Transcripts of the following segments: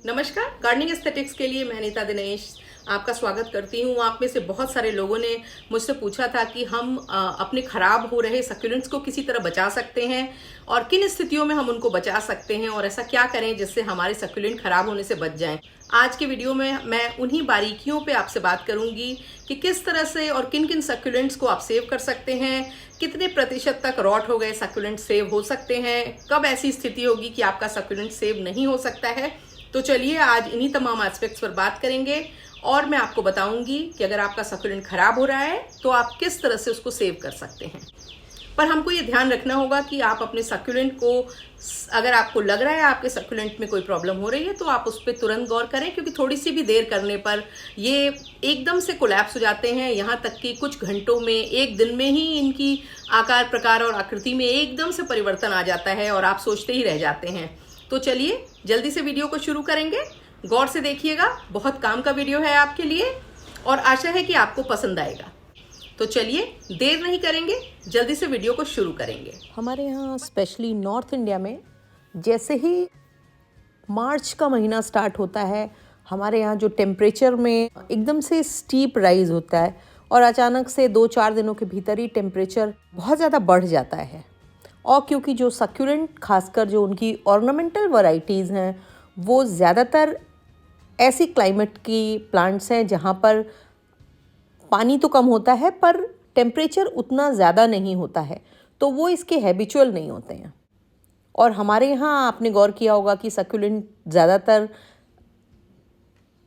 नमस्कार, gardening aesthetics के लिए मैं अनीता दिनेश आपका स्वागत करती हूँ। आप में से बहुत सारे लोगों ने मुझसे पूछा था कि हम अपने खराब हो रहे सक्यूलेंट्स को किसी तरह बचा सकते हैं और किन स्थितियों में हम उनको बचा सकते हैं और ऐसा क्या करें जिससे हमारे सक्यूलेंट खराब होने से बच जाएं। आज के वीडियो में मैं उन्हीं बारीकियों पे आपसे बात करूंगी कि किस तरह से और किन किन सक्यूलेंट्स को आप सेव कर सकते हैं, कितने प्रतिशत तक रॉट हो गए सक्यूलेंट सेव हो सकते हैं, कब ऐसी स्थिति होगी कि आपका सक्यूलेंट सेव नहीं हो सकता है। तो चलिए आज इन्हीं तमाम एस्पेक्ट्स पर बात करेंगे और मैं आपको बताऊंगी कि अगर आपका सक्यूलेंट खराब हो रहा है तो आप किस तरह से उसको सेव कर सकते हैं। पर हमको ये ध्यान रखना होगा कि आप अपने सक्यूलेंट को, अगर आपको लग रहा है आपके सक्यूलेंट में कोई प्रॉब्लम हो रही है तो आप उस पर तुरंत गौर करें, क्योंकि थोड़ी सी भी देर करने पर ये एकदम से कोलैप्स हो जाते हैं। यहाँ तक कि कुछ घंटों में, एक दिन में ही इनकी आकार, प्रकार और आकृति में एकदम से परिवर्तन आ जाता है और आप सोचते ही रह जाते हैं। तो चलिए जल्दी से वीडियो को शुरू करेंगे। गौर से देखिएगा, बहुत काम का वीडियो है आपके लिए और आशा है कि आपको पसंद आएगा। तो चलिए देर नहीं करेंगे, जल्दी से वीडियो को शुरू करेंगे। हमारे यहाँ स्पेशली नॉर्थ इंडिया में जैसे ही मार्च का महीना स्टार्ट होता है, हमारे यहाँ जो टेम्परेचर में एकदम से स्टीप राइज होता है और अचानक से 2-4 दिनों के भीतर ही टेम्परेचर बहुत ज़्यादा बढ़ जाता है। और क्योंकि जो सक्यूलेंट, खासकर जो उनकी ऑर्नामेंटल वैरायटीज़ हैं, वो ज़्यादातर ऐसी क्लाइमेट की प्लांट्स हैं जहाँ पर पानी तो कम होता है पर टेम्परेचर उतना ज़्यादा नहीं होता है, तो वो इसके हैबिचुअल नहीं होते हैं। और हमारे यहाँ आपने गौर किया होगा कि सक्यूलेंट ज़्यादातर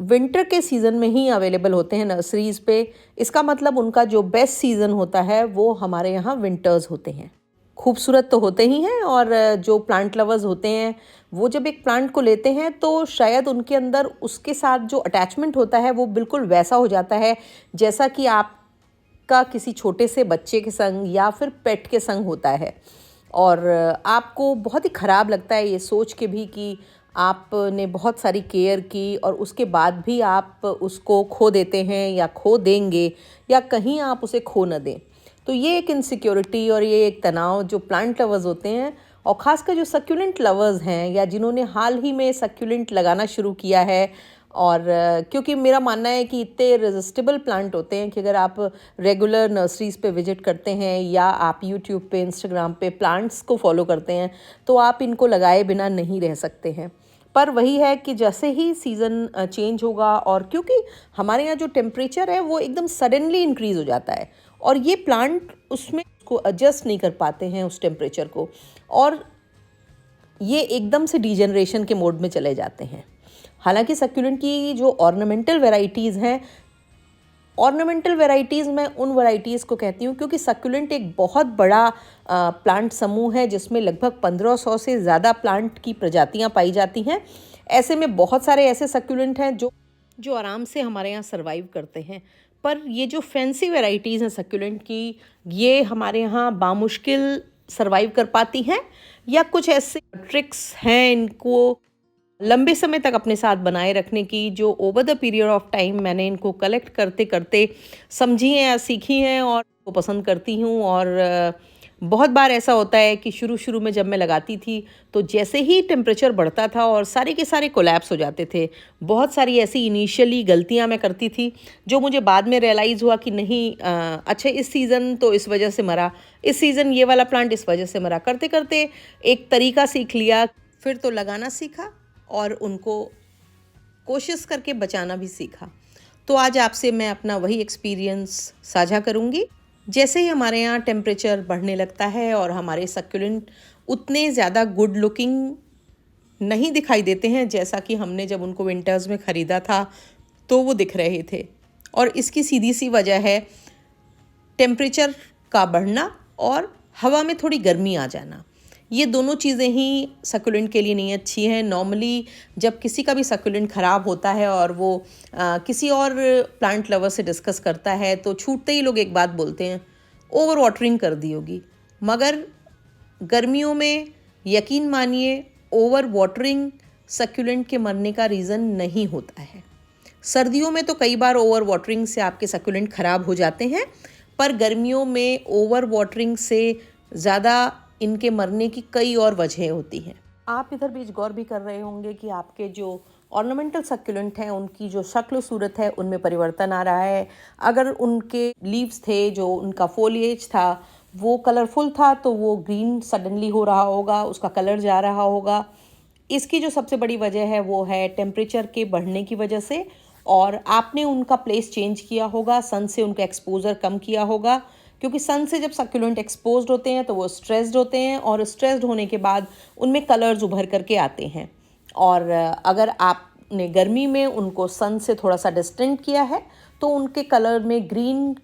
विंटर के सीज़न में ही अवेलेबल होते हैं नर्सरीज़ पे। इसका मतलब उनका जो बेस्ट सीज़न होता है वो हमारे यहाँ विंटर्स होते हैं। खूबसूरत तो होते ही हैं और जो प्लांट लवर्स होते हैं वो जब एक प्लांट को लेते हैं तो शायद उनके अंदर उसके साथ जो अटैचमेंट होता है वो बिल्कुल वैसा हो जाता है जैसा कि आपका किसी छोटे से बच्चे के संग या फिर पेट के संग होता है। और आपको बहुत ही ख़राब लगता है ये सोच के भी कि आपने बहुत सारी केयर की और उसके बाद भी आप उसको खो देते हैं या खो देंगे या कहीं आप उसे खो न दें। तो ये एक इनसिक्योरिटी और ये एक तनाव जो प्लांट लवर्स होते हैं और ख़ासकर जो सक्यूलेंट लवर्स हैं या जिन्होंने हाल ही में सक्यूलेंट लगाना शुरू किया है, और क्योंकि मेरा मानना है कि इतने रेजिस्टेबल प्लांट होते हैं कि अगर आप रेगुलर नर्सरीज़ पे विजिट करते हैं या आप यूट्यूब पे, इंस्टाग्राम पे प्लांट्स को फॉलो करते हैं तो आप इनको लगाए बिना नहीं रह सकते हैं। पर वही है कि जैसे ही सीज़न चेंज होगा और क्योंकि हमारे यहाँ जो टेम्परेचर है वो एकदम सडनली इंक्रीज़ हो जाता है और ये प्लांट उसमें को एडजस्ट नहीं कर पाते हैं उस टेम्परेचर को, और ये एकदम से डीजनरेशन के मोड में चले जाते हैं। हालांकि सक्यूलेंट की जो ऑर्नामेंटल वैरायटीज़ हैं, ऑर्नामेंटल वैरायटीज़ मैं उन वैरायटीज़ को कहती हूँ क्योंकि सक्यूलेंट एक बहुत बड़ा प्लांट समूह है जिसमें लगभग 1500 से ज़्यादा प्लांट की प्रजातियाँ पाई जाती हैं। ऐसे में बहुत सारे ऐसे सक्यूलेंट हैं जो आराम से हमारे यहाँ सर्वाइव करते हैं। पर ये जो फैंसी वैरायटीज़ हैं सक्यूलेंट की, ये हमारे यहाँ बामुश्किल सर्वाइव कर पाती हैं या कुछ ऐसे ट्रिक्स हैं इनको लंबे समय तक अपने साथ बनाए रखने की, जो over the period of time मैंने इनको कलेक्ट करते करते समझी हैं या सीखी हैं और वो पसंद करती हूँ। और बहुत बार ऐसा होता है कि शुरू में जब मैं लगाती थी तो जैसे ही टेम्परेचर बढ़ता था और सारे के सारे कोलैप्स हो जाते थे। बहुत सारी ऐसी इनिशियली गलतियाँ मैं करती थी जो मुझे बाद में रियलाइज़ हुआ कि नहीं, अच्छा इस सीज़न तो इस वजह से मरा, इस सीज़न ये वाला प्लांट इस वजह से मरा। करते करते एक तरीका सीख लिया, फिर तो लगाना सीखा और उनको कोशिश करके बचाना भी सीखा। तो आज आपसे मैं अपना वही एक्सपीरियंस साझा करूँगी। जैसे ही हमारे यहाँ टेम्परेचर बढ़ने लगता है और हमारे सक्यूलेंट उतने ज़्यादा गुड लुकिंग नहीं दिखाई देते हैं जैसा कि हमने जब उनको विंटर्स में ख़रीदा था तो वो दिख रहे थे, और इसकी सीधी सी वजह है टेम्परेचर का बढ़ना और हवा में थोड़ी गर्मी आ जाना। ये दोनों चीज़ें ही सक्यूलेंट के लिए नहीं अच्छी हैं। नॉर्मली जब किसी का भी सक्यूलेंट ख़राब होता है और वो किसी और प्लांट लवर से डिस्कस करता है तो छूटते ही लोग एक बात बोलते हैं, ओवर वाटरिंग कर दी होगी। मगर गर्मियों में यकीन मानिए ओवर वाटरिंग सक्यूलेंट के मरने का रीज़न नहीं होता है। सर्दियों में तो कई बार ओवर वाटरिंग से आपके सक्यूलेंट ख़राब हो जाते हैं, पर गर्मियों में ओवर वाटरिंग से ज़्यादा इनके मरने की कई और वजह होती हैं। आप इधर बीच गौर भी कर रहे होंगे कि आपके जो ऑर्नामेंटल सक्यूलेंट हैं उनकी जो शक्ल सूरत है उनमें परिवर्तन आ रहा है। अगर उनके लीव्स थे, जो उनका फोलिएज था वो कलरफुल था, तो वो ग्रीन सडनली हो रहा होगा, उसका कलर जा रहा होगा। इसकी जो सबसे बड़ी वजह है वो है टेम्परेचर के बढ़ने की वजह से, और आपने उनका प्लेस चेंज किया होगा, सन से उनका एक्सपोजर कम किया होगा, क्योंकि सन से जब सक्यूलेंट एक्सपोज्ड होते हैं तो वो स्ट्रेस्ड होते हैं, और स्ट्रेस्ड होने के बाद उनमें कलर्स उभर करके आते हैं। और अगर आपने गर्मी में उनको सन से थोड़ा सा डिस्टेंट किया है तो उनके कलर में ग्रीन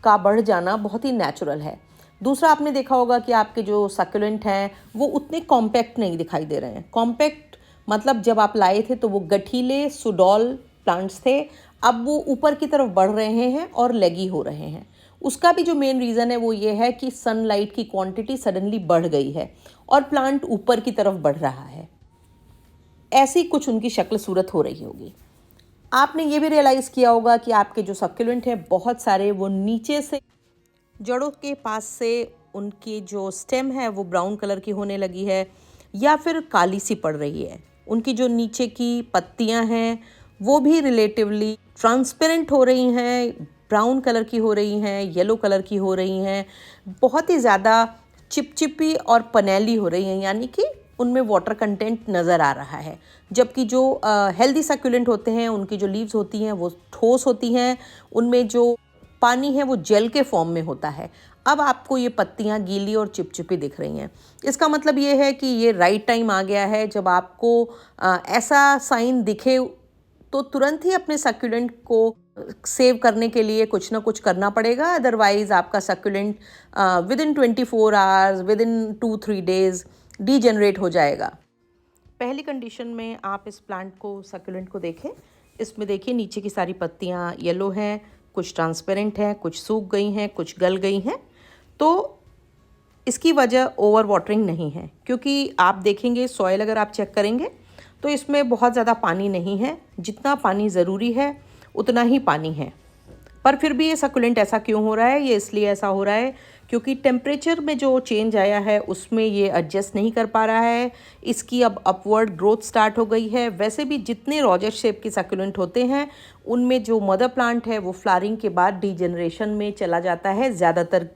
का बढ़ जाना बहुत ही नेचुरल है। दूसरा, आपने देखा होगा कि आपके जो सक्यूलेंट हैं वो उतने कॉम्पैक्ट नहीं दिखाई दे रहे हैं। कॉम्पैक्ट मतलब जब आप लाए थे तो वो गठीले सुडौल प्लांट्स थे, अब वो ऊपर की तरफ बढ़ रहे हैं और लेगी हो रहे हैं। उसका भी जो मेन रीज़न है वो ये है कि सनलाइट की क्वांटिटी सडनली बढ़ गई है और प्लांट ऊपर की तरफ बढ़ रहा है। ऐसी कुछ उनकी शक्ल सूरत हो रही होगी। आपने ये भी रियलाइज़ किया होगा कि आपके जो सक्यूलेंट हैं बहुत सारे वो नीचे से जड़ों के पास से उनकी जो स्टेम है वो ब्राउन कलर की होने लगी है या फिर काली सी पड़ रही है। उनकी जो नीचे की पत्तियां हैं वो भी रिलेटिवली ट्रांसपेरेंट हो रही हैं, ब्राउन कलर की हो रही हैं, येलो कलर की हो रही हैं, बहुत ही ज़्यादा चिपचिपी और पनेली हो रही हैं, यानी कि उनमें वाटर कंटेंट नज़र आ रहा है। जबकि जो हेल्दी सक्यूलेंट होते हैं उनकी जो लीव्स होती हैं वो ठोस होती हैं, उनमें जो पानी है वो जेल के फॉर्म में होता है। अब आपको ये पत्तियां गीली और चिपचिपी दिख रही हैं। इसका मतलब ये है कि ये राइट टाइम आ गया है। जब आपको ऐसा साइन दिखे तो तुरंत ही अपने सक्यूलेंट को सेव करने के लिए कुछ ना कुछ करना पड़ेगा, अदरवाइज़ आपका succulent with in 24 hours, with in 2-3 days degenerate हो जाएगा। पहली कंडीशन में आप इस प्लांट को, सक्यूलेंट को देखें। इसमें देखिए नीचे की सारी पत्तियां येलो हैं, कुछ ट्रांसपेरेंट हैं, कुछ सूख गई हैं, कुछ गल गई हैं। तो इसकी वजह ओवर वाटरिंग नहीं है, क्योंकि आप देखेंगे सॉइल अगर आप चेक करेंगे तो इसमें बहुत ज़्यादा पानी नहीं है। जितना पानी ज़रूरी है उतना ही पानी है। पर फिर भी ये सक्यूलेंट ऐसा क्यों हो रहा है? ये इसलिए ऐसा हो रहा है क्योंकि टेम्परेचर में जो चेंज आया है उसमें ये एडजस्ट नहीं कर पा रहा है। इसकी अब अपवर्ड ग्रोथ स्टार्ट हो गई है। वैसे भी जितने रॉजेट शेप के सक्यूलेंट होते हैं उनमें जो मदर प्लांट है वो फ्लावरिंग के बाद डीजेनरेशन में चला जाता है ज़्यादातर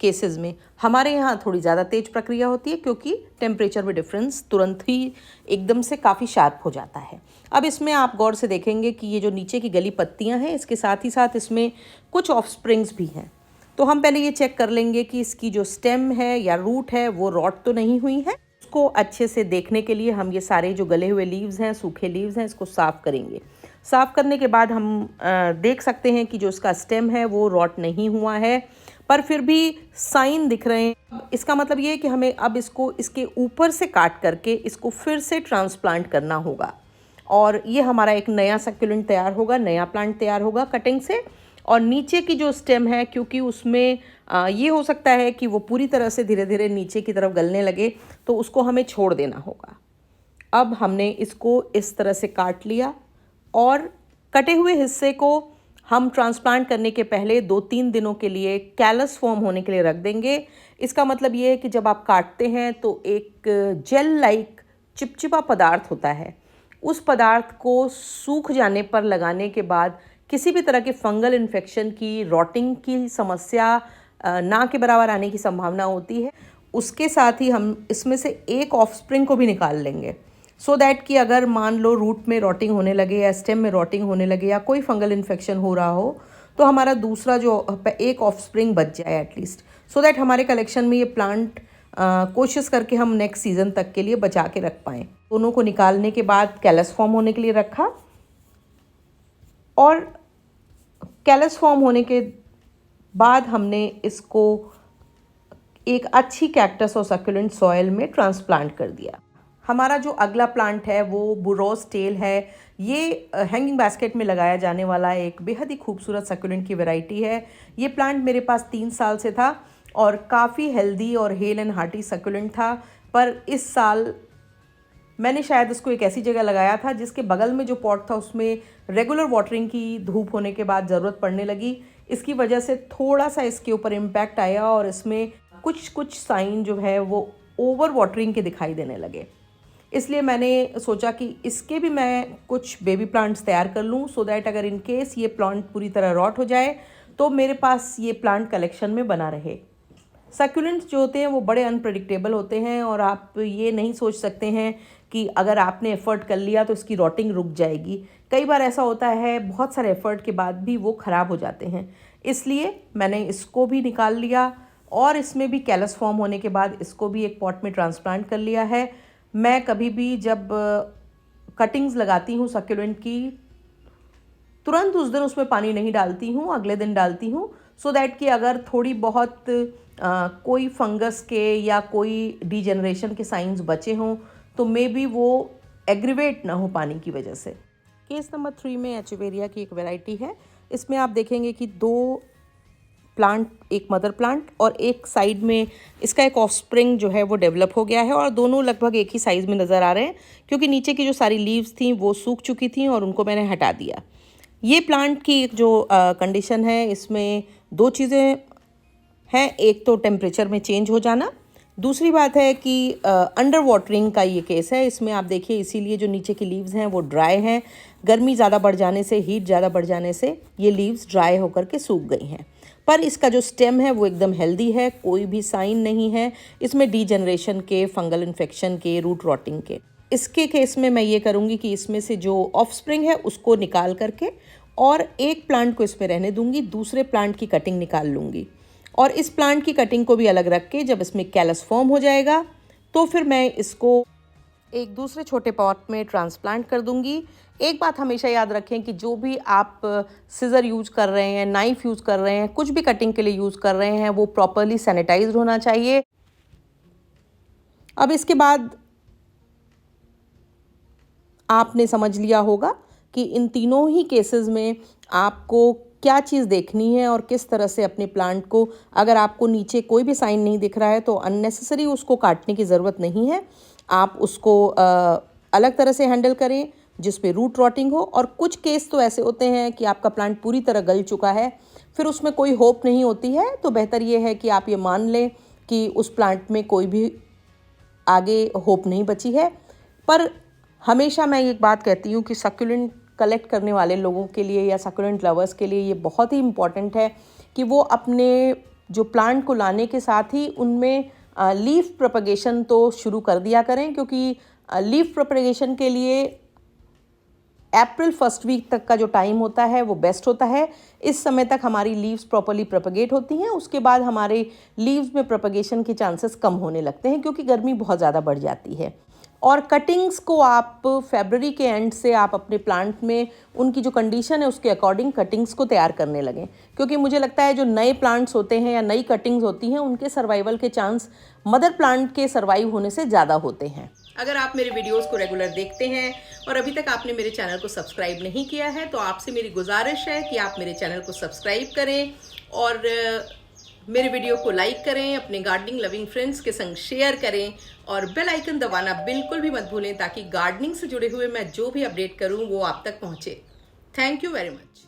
केसेस में। हमारे यहाँ थोड़ी ज़्यादा तेज प्रक्रिया होती है क्योंकि टेम्परेचर में डिफरेंस तुरंत ही एकदम से काफ़ी शार्प हो जाता है। अब इसमें आप गौर से देखेंगे कि ये जो नीचे की गली पत्तियां हैं इसके साथ ही साथ इसमें कुछ ऑफस्प्रिंग्स भी हैं। तो हम पहले ये चेक कर लेंगे कि इसकी जो स्टेम है या रूट है वो रॉट तो नहीं हुई है। उसको अच्छे से देखने के लिए हम ये सारे जो गले हुए लीव्स हैं, सूखे लीव्स हैं, इसको साफ़ करेंगे। साफ़ करने के बाद हम देख सकते हैं कि जो इसका स्टेम है वो रॉट नहीं हुआ है, पर फिर भी साइन दिख रहे हैं। इसका मतलब ये है कि हमें अब इसको इसके ऊपर से काट करके इसको फिर से ट्रांसप्लांट करना होगा, और ये हमारा एक नया सक्यूलेंट तैयार होगा, नया प्लांट तैयार होगा कटिंग से। और नीचे की जो स्टेम है, क्योंकि उसमें ये हो सकता है कि वो पूरी तरह से धीरे धीरे नीचे की तरफ गलने लगे, तो उसको हमें छोड़ देना होगा। अब हमने इसको इस तरह से काट लिया और कटे हुए हिस्से को हम ट्रांसप्लांट करने के पहले 2-3 दिनों के लिए कैलस फॉर्म होने के लिए रख देंगे। इसका मतलब ये है कि जब आप काटते हैं तो एक जेल लाइक चिपचिपा पदार्थ होता है, उस पदार्थ को सूख जाने पर लगाने के बाद किसी भी तरह के फंगल इन्फेक्शन की, रॉटिंग की समस्या ना के बराबर आने की संभावना होती है। उसके साथ ही हम इसमें से एक ऑफस्प्रिंग को भी निकाल लेंगे, सो दैट कि अगर मान लो रूट में रॉटिंग होने लगे या स्टेम में रॉटिंग होने लगे या कोई फंगल इन्फेक्शन हो रहा हो तो हमारा दूसरा जो एक ऑफस्प्रिंग बच जाए एटलीस्ट, सो दैट हमारे कलेक्शन में ये प्लांट कोशिश करके हम नेक्स्ट सीज़न तक के लिए बचा के रख पाएँ। दोनों को निकालने के बाद कैलस फॉर्म होने के लिए रखा, और कैलस फॉर्म होने के बाद हमने इसको एक अच्छी कैक्टस और सक्यूलेंट सॉइल में ट्रांसप्लांट कर दिया। हमारा जो अगला प्लांट है वो बुरोस टेल है। ये हैंगिंग बास्केट में लगाया जाने वाला एक बेहद ही खूबसूरत सक्यूलेंट की वैरायटी है। ये प्लांट मेरे पास 3 साल से था और काफ़ी हेल्दी और हेल एंड हार्टी सक्यूलेंट था, पर इस साल मैंने शायद इसको एक ऐसी जगह लगाया था जिसके बगल में जो पॉट था उसमें रेगुलर वाटरिंग की धूप होने के बाद ज़रूरत पड़ने लगी। इसकी वजह से थोड़ा सा इसके ऊपर इम्पैक्ट आया और इसमें कुछ साइन जो है वो ओवर वाटरिंग के दिखाई देने लगे। इसलिए मैंने सोचा कि इसके भी मैं कुछ बेबी प्लांट्स तैयार कर लूँ, सो दैट अगर इन केस ये प्लांट पूरी तरह रॉट हो जाए तो मेरे पास ये प्लांट कलेक्शन में बना रहे। सक्यूलेंट्स जो होते हैं वो बड़े अनप्रेडिक्टेबल होते हैं और आप ये नहीं सोच सकते हैं कि अगर आपने एफ़र्ट कर लिया तो इसकी रॉटिंग रुक जाएगी। कई बार ऐसा होता है, बहुत सारे एफ़र्ट के बाद भी वो ख़राब हो जाते हैं। इसलिए मैंने इसको भी निकाल लिया और इसमें भी कैलस फॉर्म होने के बाद इसको भी एक पॉट में ट्रांसप्लांट कर लिया है। मैं कभी भी जब कटिंग्स लगाती हूँ सक्यूलेंट की, तुरंत उस दिन उसमें पानी नहीं डालती हूँ, अगले दिन डालती हूँ, सो दैट कि अगर थोड़ी बहुत कोई फंगस के या कोई डिजेनरेशन के साइंस बचे हों तो मे बी वो एग्रीवेट ना हो पानी की वजह से। केस नंबर 3 में एचेवेरिया की एक वैरायटी है। इसमें आप देखेंगे कि 2 प्लांट, एक मदर प्लांट और एक साइड में इसका एक ऑफस्प्रिंग जो है वो डेवलप हो गया है और दोनों लगभग एक ही साइज़ में नज़र आ रहे हैं, क्योंकि नीचे की जो सारी लीव्स थी वो सूख चुकी थी और उनको मैंने हटा दिया। ये प्लांट की जो कंडीशन है, इसमें 2 चीज़ें हैं। एक तो टेम्परेचर में चेंज हो जाना, दूसरी बात है कि अंडर वाटरिंग का ये केस है। इसमें आप देखिए, इसीलिए जो नीचे की लीव्स हैं वो ड्राई हैं। गर्मी ज़्यादा बढ़ जाने से, हीट ज़्यादा बढ़ जाने से ये लीव्स ड्राई होकर के सूख गई हैं। पर इसका जो स्टेम है वो एकदम हेल्दी है, कोई भी साइन नहीं है इसमें डीजनरेशन के, फंगल इन्फेक्शन के, रूट रॉटिंग के। इसके केस में मैं ये करूँगी कि इसमें से जो ऑफस्प्रिंग है उसको निकाल करके और एक प्लांट को इसमें रहने दूंगी, दूसरे प्लांट की कटिंग निकाल लूँगी और इस प्लांट की कटिंग को भी अलग रख के जब इसमें कैलस फॉर्म हो जाएगा तो फिर मैं इसको एक दूसरे छोटे पॉट में ट्रांसप्लांट कर दूंगी। एक बात हमेशा याद रखें कि जो भी आप सिज़र यूज़ कर रहे हैं, नाइफ़ यूज़ कर रहे हैं, कुछ भी कटिंग के लिए यूज़ कर रहे हैं, वो प्रॉपरली सैनिटाइज्ड होना चाहिए। अब इसके बाद आपने समझ लिया होगा कि इन तीनों ही केसेस में आपको क्या चीज़ देखनी है और किस तरह से अपने प्लांट को, अगर आपको नीचे कोई भी साइन नहीं दिख रहा है तो अननेसेसरी उसको काटने की ज़रूरत नहीं है। आप उसको अलग तरह से हैंडल करें जिस पे रूट रॉटिंग हो। और कुछ केस तो ऐसे होते हैं कि आपका प्लांट पूरी तरह गल चुका है, फिर उसमें कोई होप नहीं होती है, तो बेहतर ये है कि आप ये मान लें कि उस प्लांट में कोई भी आगे होप नहीं बची है। पर हमेशा मैं एक बात कहती हूँ कि सक्यूलेंट कलेक्ट करने वाले लोगों के लिए या सक्यूलेंट लवर्स के लिए ये बहुत ही इम्पॉर्टेंट है कि वो अपने जो प्लांट को लाने के साथ ही उनमें लीफ प्रोपगेशन तो शुरू कर दिया करें, क्योंकि लीफ प्रोपगेशन के लिए अप्रैल फर्स्ट वीक तक का जो टाइम होता है वो बेस्ट होता है। इस समय तक हमारी लीव्स प्रॉपरली प्रोपगेट होती हैं, उसके बाद हमारे लीव्स में प्रोपगेशन के चांसेस कम होने लगते हैं क्योंकि गर्मी बहुत ज़्यादा बढ़ जाती है। और कटिंग्स को आप फरवरी के एंड से आप अपने प्लांट में उनकी जो कंडीशन है उसके अकॉर्डिंग कटिंग्स को तैयार करने लगें, क्योंकि मुझे लगता है जो नए प्लांट्स होते हैं या नई कटिंग्स होती हैं उनके सर्वाइवल के चांस मदर प्लांट के सर्वाइव होने से ज़्यादा होते हैं। अगर आप मेरे वीडियोस को रेगुलर देखते हैं और अभी तक आपने मेरे चैनल को सब्सक्राइब नहीं किया है तो आपसे मेरी गुजारिश है कि आप मेरे चैनल को सब्सक्राइब करें और मेरे वीडियो को लाइक करें, अपने गार्डनिंग लविंग फ्रेंड्स के संग शेयर करें और बेल आइकन दबाना बिल्कुल भी मत भूलें ताकि गार्डनिंग से जुड़े हुए मैं जो भी अपडेट करूं वो आप तक पहुंचे। Thank you very much.